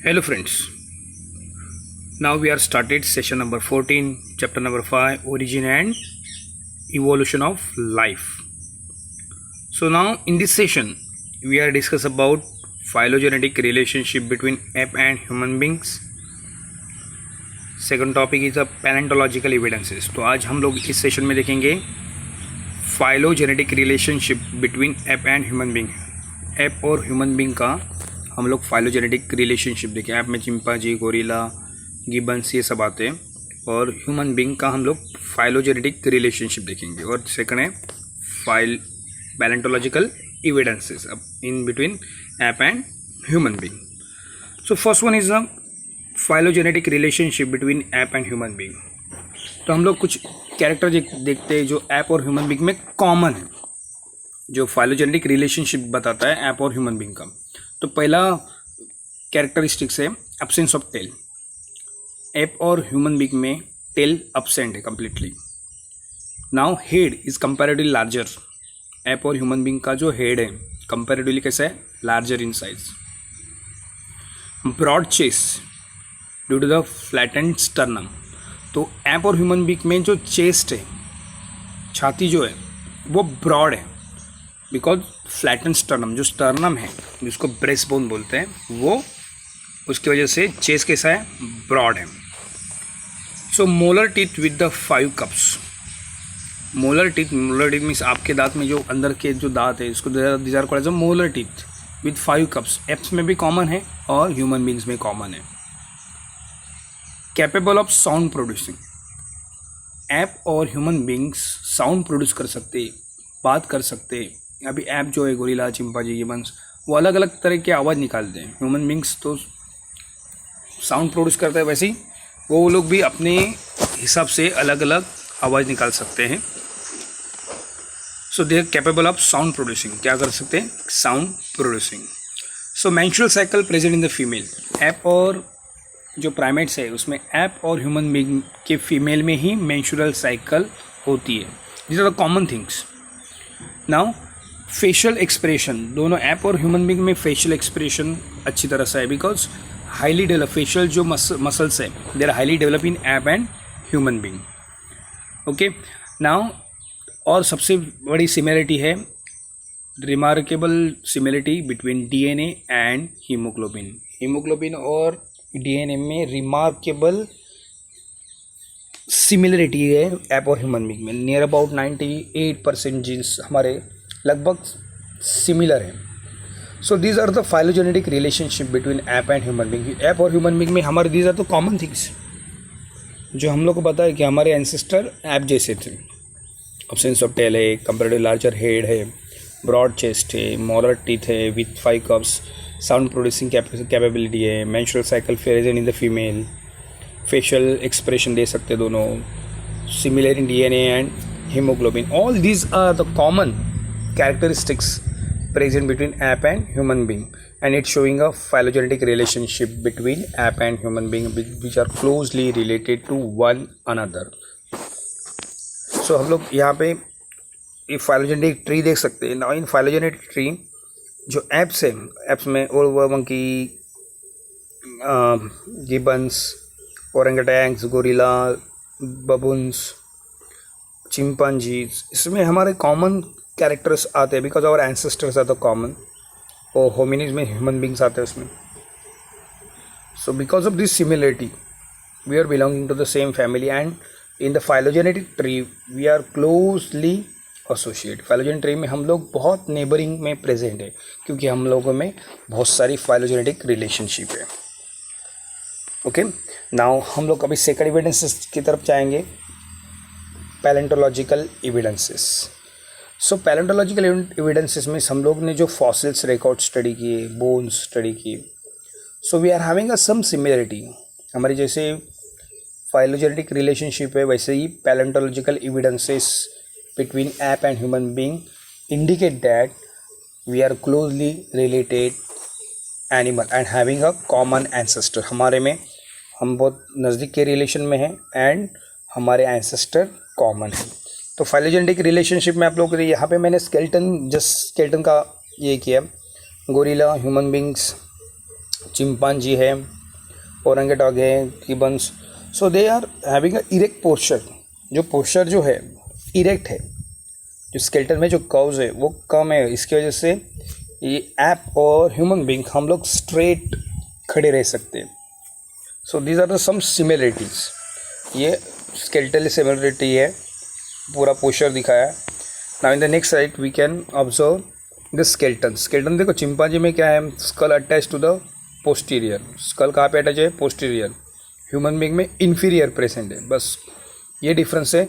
Hello friends, now we are started session number 14, chapter number 5, origin and evolution of life. So now in this session we are discuss about phylogenetic relationship between ape and human beings. Second topic is the paleontological evidences. तो आज हम लोग इस session में देखेंगे phylogenetic relationship between ape and human being. App और human being का हम लोग फाइलोजेनेटिक रिलेशनशिप देखें. ऐप में चिंपांजी, गोरिल्ला, गिबन्स ये सब आते हैं और ह्यूमन बींग का हम लोग फाइलोजेनेटिक रिलेशनशिप देखेंगे. और सेकंड है palaeontological evidences in between ape and human being. So first one is the phylogenetic relationship between ape and human being. तो हम लोग कुछ कैरेक्टर देखते हैं जो ऐप और ह्यूमन बींग में कॉमन है, जो फाइलोजेनेटिक रिलेशनशिप बताता है ऐप और ह्यूमन बींग का. तो पहला कैरेक्टरिस्टिक्स है एब्सेंस ऑफ टेल. ऐप और ह्यूमन बींग में टेल एब्सेंट है completely. Now head is comparatively larger. Ape और ह्यूमन बींग का जो हेड है कंपैरेटिवली कैसा है, larger in size. Broad chest due to the flattened sternum. तो ऐप और ह्यूमन बींग में जो चेस्ट है, छाती जो है वो ब्रॉड है बिकॉज फ्लैटन स्टर्नम, जो स्टर्नम है जिसको ब्रेस्ट बोन बोलते हैं, वो उसकी वजह से चेस्ट कैसा है, ब्रॉड है. So molar teeth with the 5 cups. Molar teeth means आपके दांत में जो अंदर के जो दांत है इसको these are called as a molar teeth with 5 cusps. Apes में भी कॉमन है और ह्यूमन बींग्स में कॉमन है. Capable of sound producing. Ape और ह्यूमन बींग्स साउंड प्रोड्यूस कर सकते, बात कर सकते. अभी ऐप जो है गोरिल्ला, चिंपांजी, गिबन्स, वो अलग अलग तरह की आवाज़ निकालते हैं. ह्यूमन बींग्स तो साउंड प्रोड्यूस करते हैं, वैसे ही वो लोग भी अपने हिसाब से अलग अलग आवाज़ निकाल सकते हैं. So they are capable of sound producing. क्या कर सकते हैं, sound producing. So menstrual cycle present in the female. Ape और जो प्राइमेट्स है उसमें ऐप और ह्यूमन बींग के फीमेल में ही मेंस्ट्रुअल साइकिल होती है. These are the common things. Now facial expression, दोनों ऐप और ह्यूमन बींग में फेशियल एक्सप्रेशन अच्छी तरह से है बिकॉज हाईली डेवलप फेशियल जो मसल्स है they are highly develop in ape and human being. Okay now और सबसे बड़ी सिमिलरिटी है remarkable similarity between DNA and haemoglobin. Haemoglobin और डीएनए में रिमार्केबल सिमिलरिटी है ऐप और ह्यूमन बींग में. नियर अबाउट 98% जीन्स हमारे लगभग सिमिलर है. So these are the phylogenetic relationship between ape and human being. Ape और ह्यूमन बींग में हमारे these are the common things जो हम लोग को पता है कि हमारे एंसेस्टर ऐप जैसे थे. एब्सेंस ऑफ टेल है, कंपैरेटिवली लार्जर हेड है, ब्रॉड चेस्ट है, मोलर टीथ है with 5 cusps, sound producing capability है, menstrual cycle present in the female, facial expression दे सकते दोनों, similar in DNA and haemoglobin. All these are the common characteristics present between ape and human being, and it's showing a phylogenetic relationship between ape and human being which are closely related to one another. So हम लोग यहाँ पे ये phylogenetic tree देख सकते हैं. Now in phylogenetic tree जो apes है, apes में और monkey, gibbons, orangutans, gorilla, baboons, chimpanzees, इसमें हमारे कॉमन कैरेक्टर्स आते हैं because our ancestors are the common. और होमिनिड्स में ह्यूमन बींग्स आते हैं उसमें. So because of this similarity we are belonging to the same family and in the phylogenetic tree we are closely associate. Phylogenetic tree में हम लोग बहुत neighbouring में प्रेजेंट है क्योंकि हम लोगों में बहुत सारी फाइलोजेनेटिक रिलेशनशिप है. ओके नाउ हम लोग अभी सेकंड एविडेंसेस की तरफ जाएंगे, palaeontological evidences. So palaeontological evidences में हम लोग ने जो फॉसिल्स रिकॉर्ड स्टडी किए, बोन्स स्टडी किए, so we are having a some similarity. हमारी जैसे फाइलोजेनेटिक रिलेशनशिप है वैसे ही palaeontological evidences between ape and human being indicate that we are closely related animal and having a common ancestor. हमारे में हम बहुत नज़दीक के रिलेशन में हैं एंड हमारे एंसेस्टर कॉमन है. तो फाइलोजेनेटिक रिलेशनशिप में आप लोग यहाँ पे मैंने स्केलेटन का ये किया. गोरिल्ला, ह्यूमन बींग्स, चिंपांजी है, ओरंगेटॉग है, gibbons, so they are having a erect posture. जो पोस्चर जो है इरेक्ट है, जो स्केलेटन में जो कर्व्स है वो कम है, इसकी वजह से ये ऐप और ह्यूमन बीइंग हम लोग स्ट्रेट खड़े रह सकते हैं। So these are the some similarities. ये स्केलेटल सिमिलरिटी है, पूरा पोस्चर दिखाया। Now in the next side we can observe the skeleton. Skeleton देखो चिंपांजी में क्या है, skull attach to the posterior. Skull कहाँ पे अटैच है, पोस्टीरियर। ह्यूमन बीइंग में इन्फीरियर प्रेजेंट है, बस ये डिफरेंस है।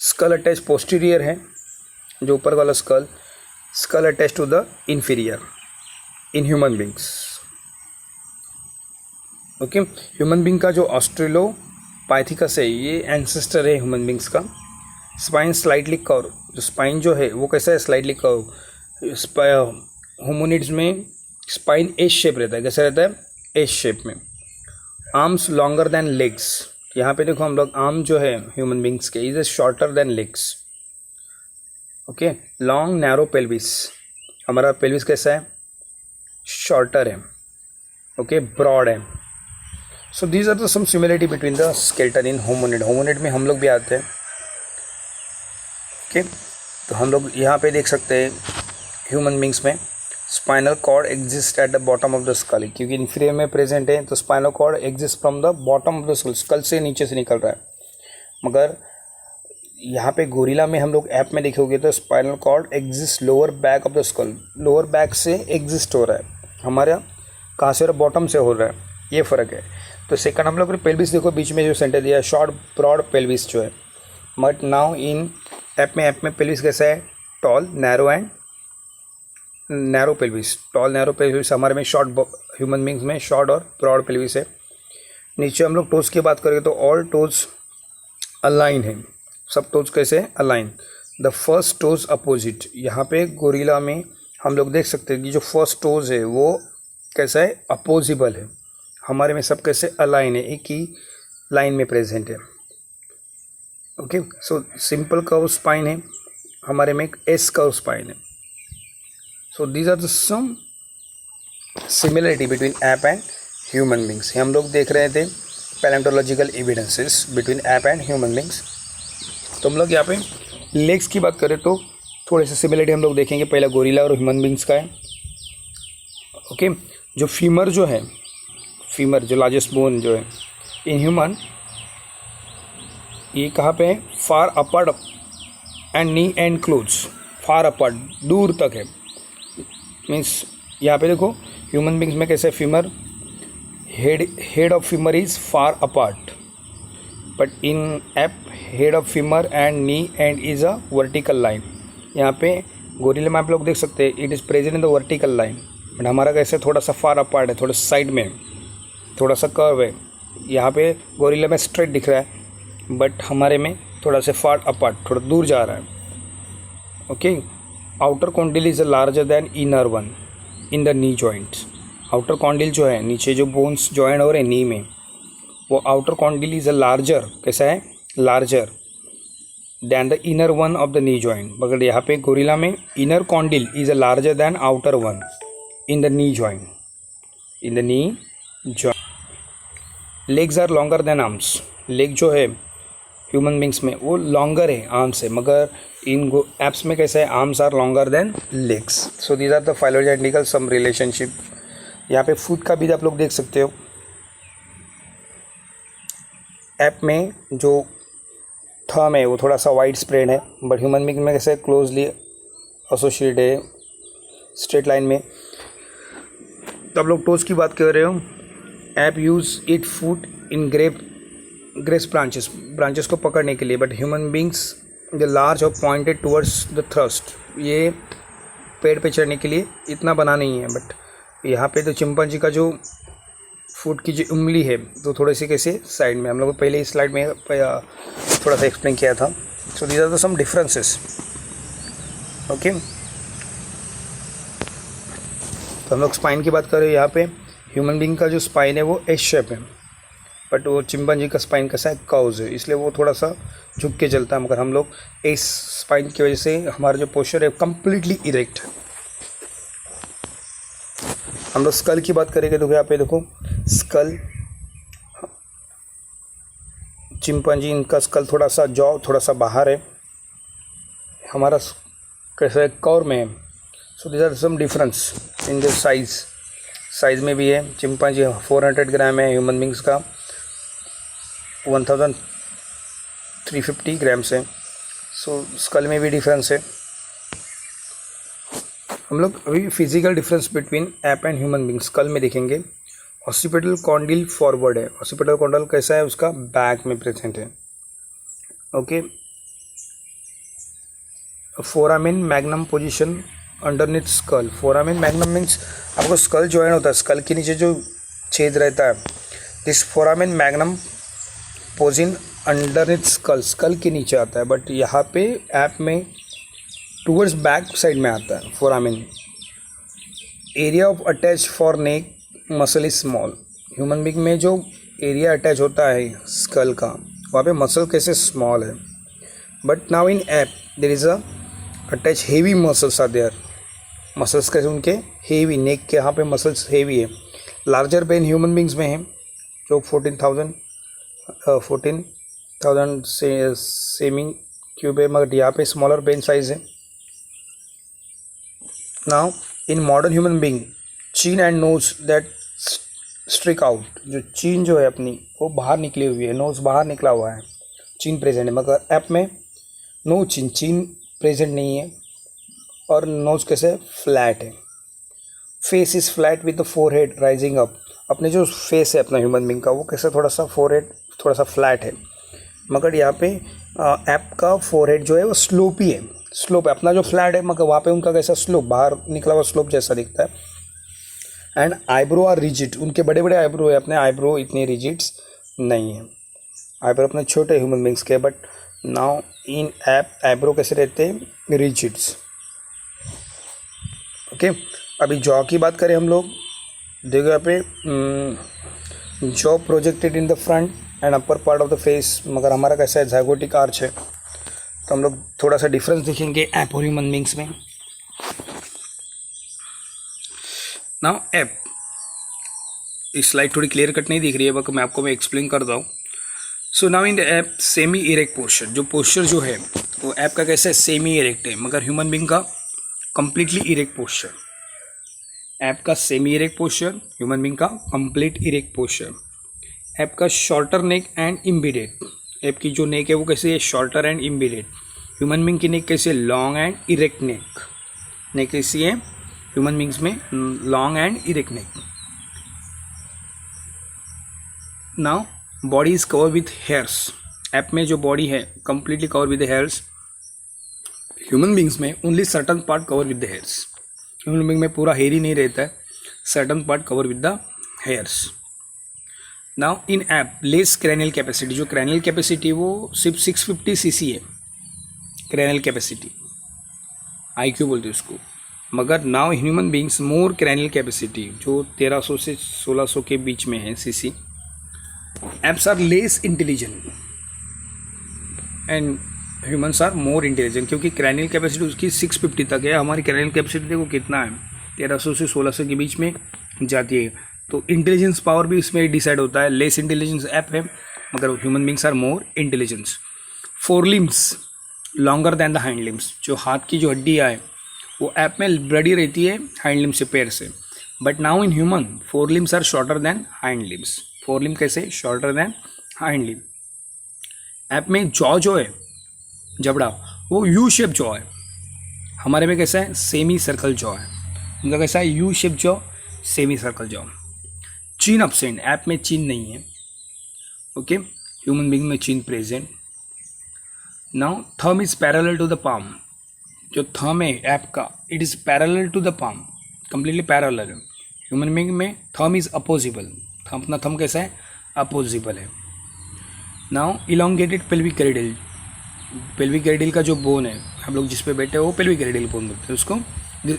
स्कल अटैच पोस्टीरियर है, जो ऊपर वाला skull, skull attach to the inferior in human beings. Okay, human being का जो ऑस्ट्रेलोपाइथिकस है ये एंसेस्टर है ह्यूमन बींग्स का। स्पाइन स्लाइटली कर्व, जो स्पाइन जो है वो कैसा है, स्लाइटली कर्व। होमोनिड्स में स्पाइन एस शेप रहता है, कैसा रहता है, एस शेप में। आर्म्स लॉन्गर देन लेग्स, यहाँ पे देखो हम लोग आर्म जो है ह्यूमन बींग्स के is shorter than legs. Okay, long narrow pelvis, हमारा पेल्विस कैसा है, शॉर्टर है। ओके, ब्रॉड है। So these are the some similarity between the skeleton in hominid. Hominid में हम लोग भी आते हैं। ओके, तो हम लोग यहाँ पे देख सकते हैं ह्यूमन बींग्स में spinal cord exist at the bottom of the skull, क्योंकि इन्फीरियर में प्रेजेंट है तो spinal cord exist from the bottom of the skull, skull से नीचे से निकल रहा है। मगर यहाँ पे गोरिल्ला में हम लोग ऐप में देखोगे तो spinal cord exist lower back of the skull, lower back से एग्जिस्ट हो रहा है, हमारा कहाँ से हो रहा है, बॉटम से हो रहा है, ये फ़र्क है। तो सेकंड हम लोग पेल्विस देखो, बीच में जो सेंटर दिया है शॉर्ट ब्रॉड पेल्विस जो है। बट नाउ इन ऐप में पेल्विस कैसा है, tall narrow and narrow pelvis. Tall narrow pelvis हमारे में शॉर्ट, ह्यूमन बींग्स में शॉर्ट और ब्रॉड पेल्विस है। नीचे हम लोग टोज की बात करें तो ऑल टोज अलाइन है, सब टोज कैसे align, the first toes opposite. यहाँ पे गोरिल्ला में हम लोग देख सकते हैं कि जो फर्स्ट टोज है वो कैसा है, अपोजिबल है। हमारे में सब कैसे अलाइन है, एक ही लाइन में प्रेजेंट है। Okay, so simple curve spine है, हमारे में एक एस कर्व स्पाइन है। So these are the some similarity between ape and human beings. हम लोग देख रहे थे paleontological evidences between ape and human beings. तो हम लोग यहाँ पे लेग्स की बात करें तो थोड़े से सिमिलरिटी हम लोग देखेंगे। पहला गोरिल्ला और ह्यूमन बींग्स का है। ओके, जो फीमर जो है, फीमर जो लार्जेस्ट बोन जो है इन ह्यूमन, ये कहाँ पे है, far apart and knee and close, far apart दूर तक है। मीन्स यहाँ पे देखो ह्यूमन बींग्स में कैसे femur, head of femur is far apart, but in app head of femur and knee and is a vertical line. यहाँ पे गोरिल्ला में आप लोग देख सकते हैं it is present in the vertical line, but हमारा कैसे थोड़ा सा फार अपार्ट है, थोड़ा साइड में, थोड़ा सा कर्व है। यहाँ पे गोरिल्ला में स्ट्रेट दिख रहा है, बट हमारे में थोड़ा सा फार अपार्ट, थोड़ा दूर जा रहा है। Okay, outer condyle is larger than inner one in the knee joints. Outer condyle जो है, नीचे जो बोन्स जॉइन हो रहे हैं नी में, वो outer condyle is a larger, कैसा है, larger than the inner one of the knee joint. मगर यहाँ पे गोरिल्ला में inner condyle is a larger than outer one in the knee joint, in the knee joint. Legs are longer than arms. Leg जो है human beings में वो longer है arm से, मगर इन एप्स में कैसे है, arms are longer than legs. So these are the phylogenetical some relationship. यहाँ पे फूड का भी आप लोग देख सकते हो। ऐप में जो थंब है वो थोड़ा सा वाइड स्प्रेड है, बट ह्यूमन बींग में कैसे क्लोजली एसोसिएटेड है, स्ट्रेट लाइन में। तो आप लोग टोज की बात कर रहे हो। App use it food in grace branches को पकड़ने के लिए, but human beings the large और पॉइंटेड टूवर्ड्स द थ्रस्ट। ये पेड़ पे चढ़ने के लिए इतना बना नहीं है, बट यहाँ पे तो चिंपांजी का जो फुट की जो उंगली है तो थोड़ी सी कैसे साइड में, हम लोग पहले इस स्लाइड में थोड़ा सा एक्सप्लेन किया था। So these are the some differences. Okay, तो हम लोग स्पाइन की बात कर रहे हैं। यहाँ पे ह्यूमन बींग का जो स्पाइन है वो एस शेप है, बट वो चिंपांजी का स्पाइन कैसा है, कर्व्स है, इसलिए वो थोड़ा सा झुक के चलता है। मगर हम लोग इस स्पाइन की वजह से हमारा जो पोस्चर है कम्प्लीटली इरेक्ट है। हम लोग स्कल की बात करेंगे तो यहाँ पे देखो स्कल चिंपांजी इनका स्कल थोड़ा सा जॉ थोड़ा सा बाहर है, हमारा कैसे कर्व में है. So this are some difference in the size में भी है. चिंपांजी 400 ग्राम है, ह्यूमन बींग्स का 1350 ग्राम्स है. सो स्कल में भी डिफरेंस है. हम लोग अभी physical difference between ape and human being skull में देखेंगे. ऑसिपिटल कॉन्डिल फॉरवर्ड है. ऑसिपिटल कॉन्डिल कैसा है, उसका बैक में प्रेजेंट है. Okay. Foramen magnum position underneath skull. Foramen magnum means आपको स्कल ज्वाइन होता है, स्कल के नीचे जो छेद रहता है. This foramen magnum position underneath skull के नीचे आता है, बट यहाँ पे ऐप में टूवर्ड्स बैक साइड में आता है. Foramen area of attach for neck muscle is small. Human being में जो एरिया अटैच होता है स्कल का, वहाँ पे मसल कैसे स्मॉल है. But now in ape there is a attach heavy muscles are there. Muscles कैसे उनके हेवी, नेक के यहाँ पे मसल्स हेवी है. लार्जर बेन ह्यूमन बींग्स में है जो 14,000 से सेमी क्यूब है, मगर यहाँ पे स्मॉलर बेन साइज है. Now in modern human being chin and nose that stick out. जो चीन जो है अपनी वो बाहर निकली हुई है, नोज बाहर निकला हुआ है, चीन प्रेजेंट है. मगर ऐप में नो चीन प्रेजेंट नहीं है, और नोज कैसे फ्लैट है. Face is flat with the forehead rising up. अपने जो फेस है अपना ह्यूमन बींग का, वो कैसे थोड़ा सा फोरहेड थोड़ा सा फ्लैट है. मगर यहाँ पे ऐप का फोरहेड जो है वो स्लोपी है. स्लोप है अपना जो फ्लैट है, मगर वहाँ पे उनका कैसा स्लोप बाहर निकला हुआ स्लोप जैसा दिखता है. And eyebrow are rigid. उनके बड़े बड़े आईब्रो है, अपने आईब्रो इतने रिजिड्स नहीं है. आईब्रो अपने छोटे ह्यूमन बींग्स के. But now in app eyebrow कैसे रहते हैं, रिजिड्स. ओके. अभी जॉ की बात करें हम लोग, देखो यहाँ पे jaw projected in the front and upper part of the face. मगर हमारा कैसा है, ज़ाइगोटिक आर्च है. तो हम लोग थोड़ा सा डिफरेंस देखेंगे ऐप और ह्यूमन बींग्स में. नाउ ऐप, इस स्लाइड थोड़ी क्लियर कट नहीं दिख रही है, बट मैं आपको एक्सप्लेन कर दूँ. So now in the app semi erect posture. जो पोस्चर जो है वो ऐप का कैसा है, सेमी इरेक्ट है, मगर ह्यूमन बींग का कंप्लीटली इरेक्ट पोस्चर. ऐप का semi erect posture, human being का कंप्लीट इरेक्ट पोस्चर. ऐप का शॉर्टर नेक एंड इम्बीडेड. ऐप की जो नेक है वो कैसे है, shorter and embedded. Human being की नेक कैसे, लॉन्ग एंड इरेक्ट नेक. नेक कैसी है ह्यूमन बींग्स में, long and erect neck. Now body is cover with hairs. App में जो बॉडी है completely cover with the hairs. Human beings में only certain part cover with the hairs. Human being में पूरा hair ही नहीं रहता है, certain part cover with the hairs. Now in ape less cranial capacity. जो क्रैनियल कैपेसिटी वो सिर्फ 650 cc है क्रैनियल कैपेसिटी, IQ बोलते हैं उसको. मगर नाउ ह्यूमन बींग्स मोर क्रैनियल कैपेसिटी, जो 1300 से 1600 के बीच में है cc. Apes are less intelligent and humans are more intelligent. क्योंकि क्रैनियल कैपेसिटी उसकी 650 तक है, हमारी क्रैनियल कैपेसिटी देखो कितना है, 1300 से 1600 के बीच में जाती है. तो इंटेलिजेंस पावर भी इसमें डिसाइड होता है. लेस इंटेलिजेंस ऐप है, मगर human beings are more intelligence. Fore limbs longer than the hind limbs. जो हाथ की जो हड्डियाँ है वो ऐप में बड़ी रहती है हाइंड लिम्स से, पैर से. But now in human fore limbs are shorter than hind limbs. Fore limb कैसे, shorter than hind limb. Ape में जॉ जो है, जबड़ा, वो यू शेप जॉ है. हमारे में कैसा है, सेमी सर्कल जॉ है. उनका कैसा है, U shape jaw, semi circle jaw. Chin absent. Ape में चीन नहीं है. ओके. ह्यूमन बीइंग में chin present. Now thumb is parallel to the palm. जो थंब है ऐप का, it is parallel to the palm, completely parallel है. Human being में thumb is opposable. अपना थंब कैसा है, अपोजिबल है. Now elongated pelvic girdle. Pelvic girdle का जो बोन है, हम लोग जिस पे बैठे हैं वो पेल्विक कैरिडल बोन बोलते हैं उसको.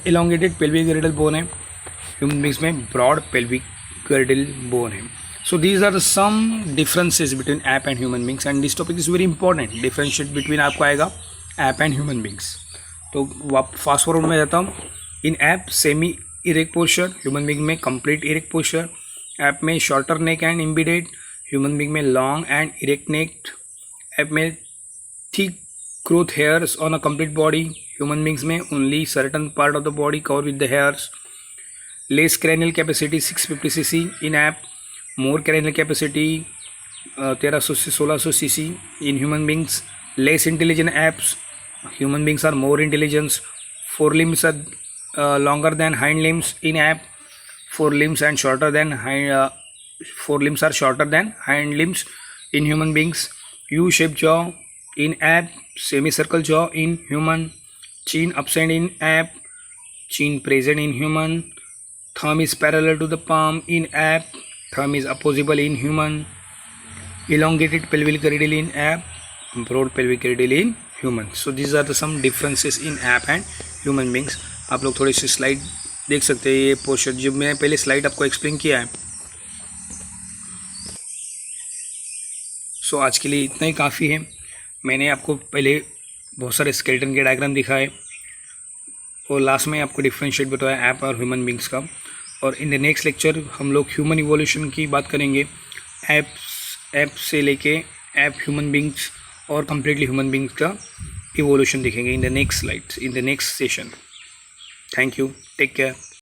इलोंगेटेड पेल्विक कैरिडल बोन है. ह्यूमन बींग्स में ब्रॉड पेल्विक कैरिडल बोन है. So these are some differences between ape and human beings, and this topic is very important. Differentiate between आपको आएगा ape and human beings. तो fast forward में जाता हूँ. In ape semi erect posture, human being में complete erect posture. Ape में shorter neck and embedded, human being में long and erect neck, ape में thick growth hairs on a complete body, human beings में only certain part of the body cover with the hairs, less cranial capacity 650 cc in app, more cranial capacity 1300 से 1600 cc in human beings, less intelligent apps, human beings are more intelligent, forelimbs are longer than hind limbs in app, forelimbs are shorter than hind limbs in human beings, U-shaped jaw in app, semicircle jaw in human, chin absent in app, chin present in human, thumb is parallel to the palm in app, thumb is opposable in human, elongated pelvic girdle in app, broad pelvic girdle in human. So these are the some differences in app and human beings. आप लोग थोड़ी सी slide देख सकते हैं, ये posture जो मैंने पहले स्लाइड आपको एक्सप्लेन किया है. सो आज के लिए इतना ही काफ़ी है. मैंने आपको पहले बहुत सारे स्केलेटन के डायग्राम दिखाए और लास्ट में आपको डिफरेंशिएट बताया ऐप और ह्यूमन बींग्स का. और इन द नेक्स्ट लेक्चर हम लोग ह्यूमन इवोल्यूशन की बात करेंगे, ऐप से लेके ऐप ह्यूमन बींग्स और कम्प्लीटली ह्यूमन बींग्स का इवोल्यूशन देखेंगे in the next slides, in the next session. Thank you, take care.